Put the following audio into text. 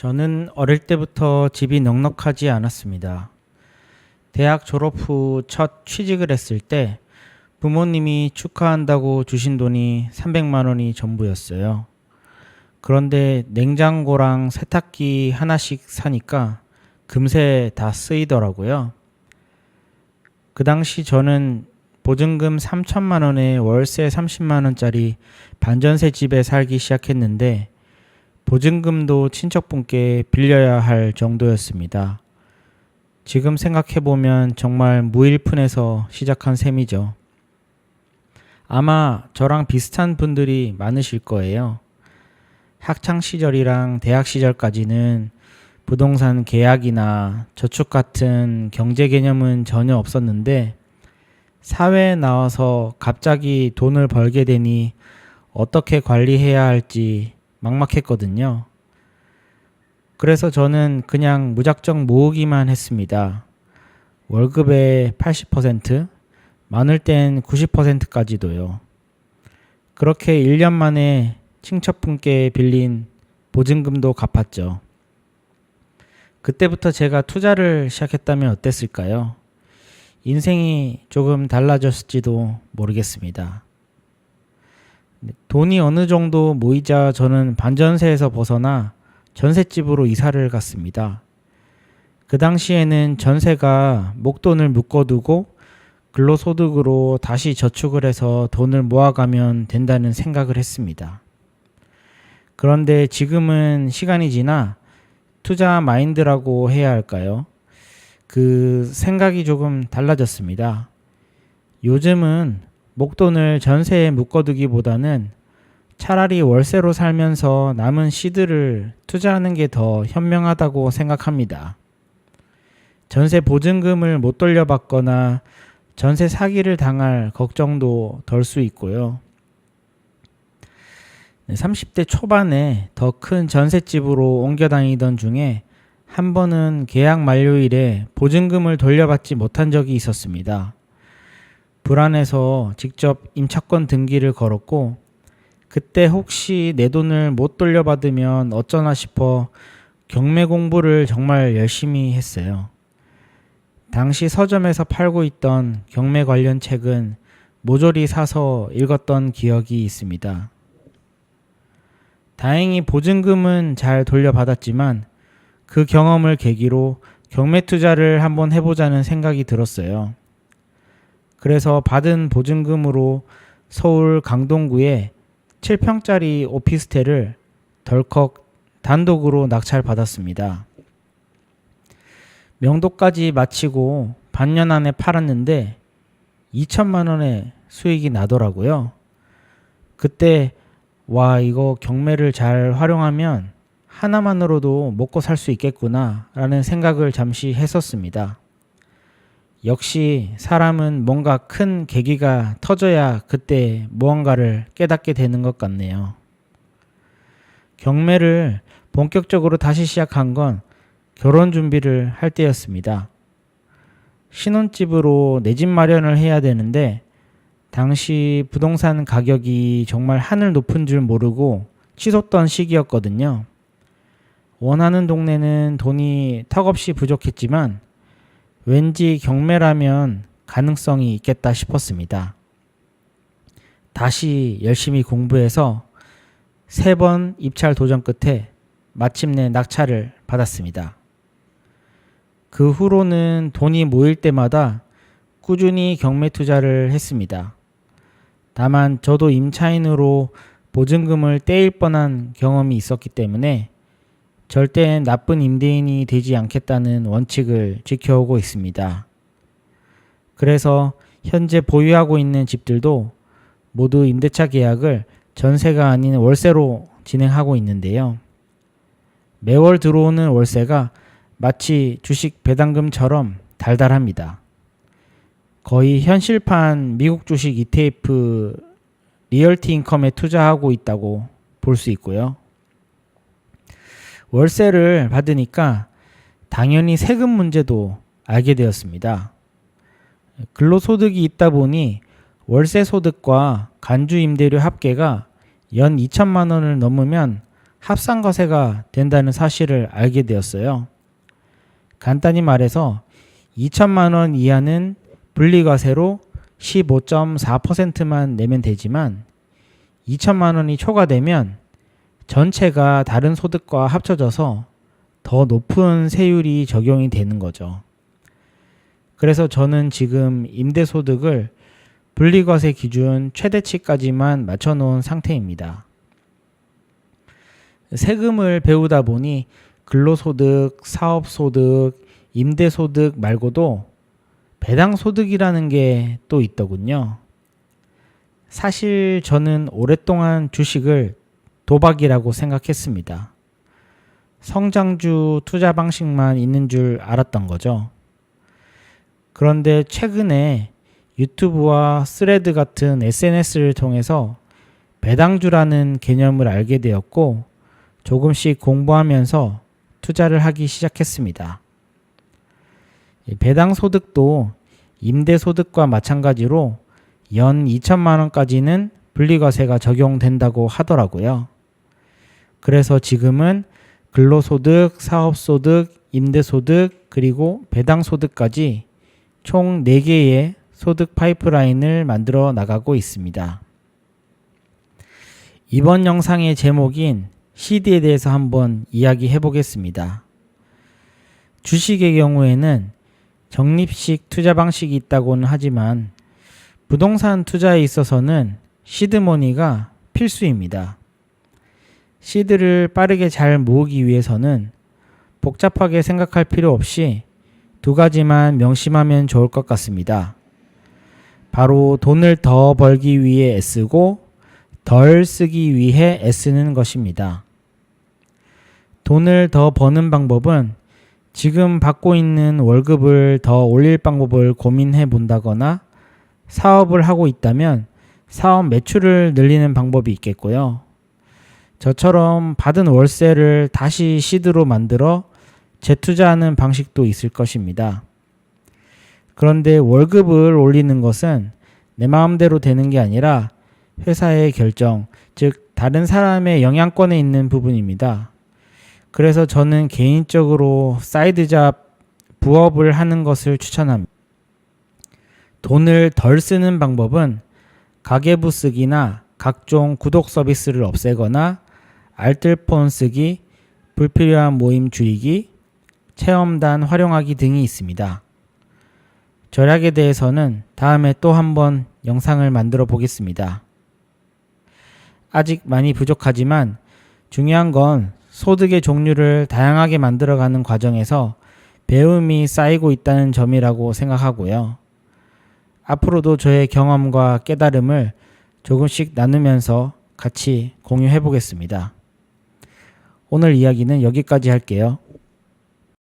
저는 어릴 때부터 집이 넉넉하지 않았습니다. 대학 졸업 후 첫 취직을 했을 때 부모님이 축하한다고 주신 돈이 300만 원이 전부였어요. 그런데 냉장고랑 세탁기 하나씩 사니까 금세 다 쓰이더라고요. 그 당시 저는 보증금 3천만 원에 월세 30만 원짜리 반전세 집에 살기 시작했는데 보증금도 친척분께 빌려야 할 정도였습니다. 지금 생각해보면 정말 무일푼에서 시작한 셈이죠. 아마 저랑 비슷한 분들이 많으실 거예요. 학창 시절이랑 대학 시절까지는 부동산 계약이나 저축 같은 경제 개념은 전혀 없었는데 사회에 나와서 갑자기 돈을 벌게 되니 어떻게 관리해야 할지 막막했거든요. 그래서 저는 그냥 무작정 모으기만 했습니다. 월급의 80%, 많을 땐 90%까지도요. 그렇게 1년 만에 친척분께 빌린 보증금도 갚았죠. 그때부터 제가 투자를 시작했다면 어땠을까요? 인생이 조금 달라졌을지도 모르겠습니다. 돈이 어느 정도 모이자 저는 반전세에서 벗어나 전셋집으로 이사를 갔습니다. 그 당시에는 전세가 목돈을 묶어두고 근로소득으로 다시 저축을 해서 돈을 모아가면 된다는 생각을 했습니다. 그런데 지금은 시간이 지나 투자 마인드라고 해야 할까요? 그 생각이 조금 달라졌습니다. 요즘은 목돈을 전세에 묶어두기보다는 차라리 월세로 살면서 남은 씨들을 투자하는 게 더 현명하다고 생각합니다. 전세 보증금을 못 돌려받거나 전세 사기를 당할 걱정도 덜 수 있고요. 30대 초반에 더 큰 전셋집으로 옮겨 다니던 중에 한 번은 계약 만료일에 보증금을 돌려받지 못한 적이 있었습니다. 불안해서 직접 임차권 등기를 걸었고 그때 혹시 내 돈을 못 돌려받으면 어쩌나 싶어 경매 공부를 정말 열심히 했어요. 당시 서점에서 팔고 있던 경매 관련 책은 모조리 사서 읽었던 기억이 있습니다. 다행히 보증금은 잘 돌려받았지만 그 경험을 계기로 경매 투자를 한번 해보자는 생각이 들었어요. 그래서 받은 보증금으로 서울 강동구에 7평짜리 오피스텔을 덜컥 단독으로 낙찰받았습니다. 명도까지 마치고 반년 안에 팔았는데 2천만 원의 수익이 나더라고요. 그때 와, 이거 경매를 잘 활용하면 하나만으로도 먹고 살 수 있겠구나 라는 생각을 잠시 했었습니다. 역시 사람은 뭔가 큰 계기가 터져야 그때 무언가를 깨닫게 되는 것 같네요. 경매를 본격적으로 다시 시작한 건 결혼 준비를 할 때였습니다. 신혼집으로 내 집 마련을 해야 되는데 당시 부동산 가격이 정말 하늘 높은 줄 모르고 치솟던 시기였거든요. 원하는 동네는 돈이 턱없이 부족했지만 왠지 경매라면 가능성이 있겠다 싶었습니다. 다시 열심히 공부해서 3번 입찰 도전 끝에 마침내 낙찰을 받았습니다. 그 후로는 돈이 모일 때마다 꾸준히 경매 투자를 했습니다. 다만 저도 임차인으로 보증금을 떼일 뻔한 경험이 있었기 때문에 절대 나쁜 임대인이 되지 않겠다는 원칙을 지켜오고 있습니다. 그래서 현재 보유하고 있는 집들도 모두 임대차 계약을 전세가 아닌 월세로 진행하고 있는데요. 매월 들어오는 월세가 마치 주식 배당금처럼 달달합니다. 거의 현실판 미국 주식 ETF 리얼티 인컴에 투자하고 있다고 볼 수 있고요. 월세를 받으니까 당연히 세금 문제도 알게 되었습니다. 근로소득이 있다 보니 월세 소득과 간주 임대료 합계가 연 2천만 원을 넘으면 합산과세가 된다는 사실을 알게 되었어요. 간단히 말해서 2천만 원 이하는 분리과세로 15.4%만 내면 되지만 2천만 원이 초과되면 전체가 다른 소득과 합쳐져서 더 높은 세율이 적용이 되는 거죠. 그래서 저는 지금 임대소득을 분리과세 기준 최대치까지만 맞춰놓은 상태입니다. 세금을 배우다 보니 근로소득, 사업소득, 임대소득 말고도 배당소득이라는 게 또 있더군요. 사실 저는 오랫동안 주식을 도박이라고 생각했습니다. 성장주 투자 방식만 있는 줄 알았던 거죠. 그런데 최근에 유튜브와 스레드 같은 SNS를 통해서 배당주라는 개념을 알게 되었고 조금씩 공부하면서 투자를 하기 시작했습니다. 배당소득도 임대소득과 마찬가지로 연 2천만 원까지는 분리과세가 적용된다고 하더라고요. 그래서 지금은 근로소득, 사업소득, 임대소득, 그리고 배당소득까지 총 4개의 소득 파이프라인을 만들어 나가고 있습니다. 이번 영상의 제목인 CD에 대해서 한번 이야기해 보겠습니다. 주식의 경우에는 적립식 투자 방식이 있다고는 하지만 부동산 투자에 있어서는 시드머니가 필수입니다. 시드를 빠르게 잘 모으기 위해서는 복잡하게 생각할 필요 없이 2가지만 명심하면 좋을 것 같습니다. 바로 돈을 더 벌기 위해 애쓰고 덜 쓰기 위해 애쓰는 것입니다. 돈을 더 버는 방법은 지금 받고 있는 월급을 더 올릴 방법을 고민해 본다거나 사업을 하고 있다면 사업 매출을 늘리는 방법이 있겠고요. 저처럼 받은 월세를 다시 시드로 만들어 재투자하는 방식도 있을 것입니다. 그런데 월급을 올리는 것은 내 마음대로 되는 게 아니라 회사의 결정, 즉 다른 사람의 영향권에 있는 부분입니다. 그래서 저는 개인적으로 사이드 잡, 부업을 하는 것을 추천합니다. 돈을 덜 쓰는 방법은 가계부 쓰기나 각종 구독 서비스를 없애거나 알뜰폰 쓰기, 불필요한 모임 줄이기, 체험단 활용하기 등이 있습니다. 절약에 대해서는 다음에 또 한번 영상을 만들어 보겠습니다. 아직 많이 부족하지만 중요한 건 소득의 종류를 다양하게 만들어가는 과정에서 배움이 쌓이고 있다는 점이라고 생각하고요. 앞으로도 저의 경험과 깨달음을 조금씩 나누면서 같이 공유해 보겠습니다. 오늘 이야기는 여기까지 할게요.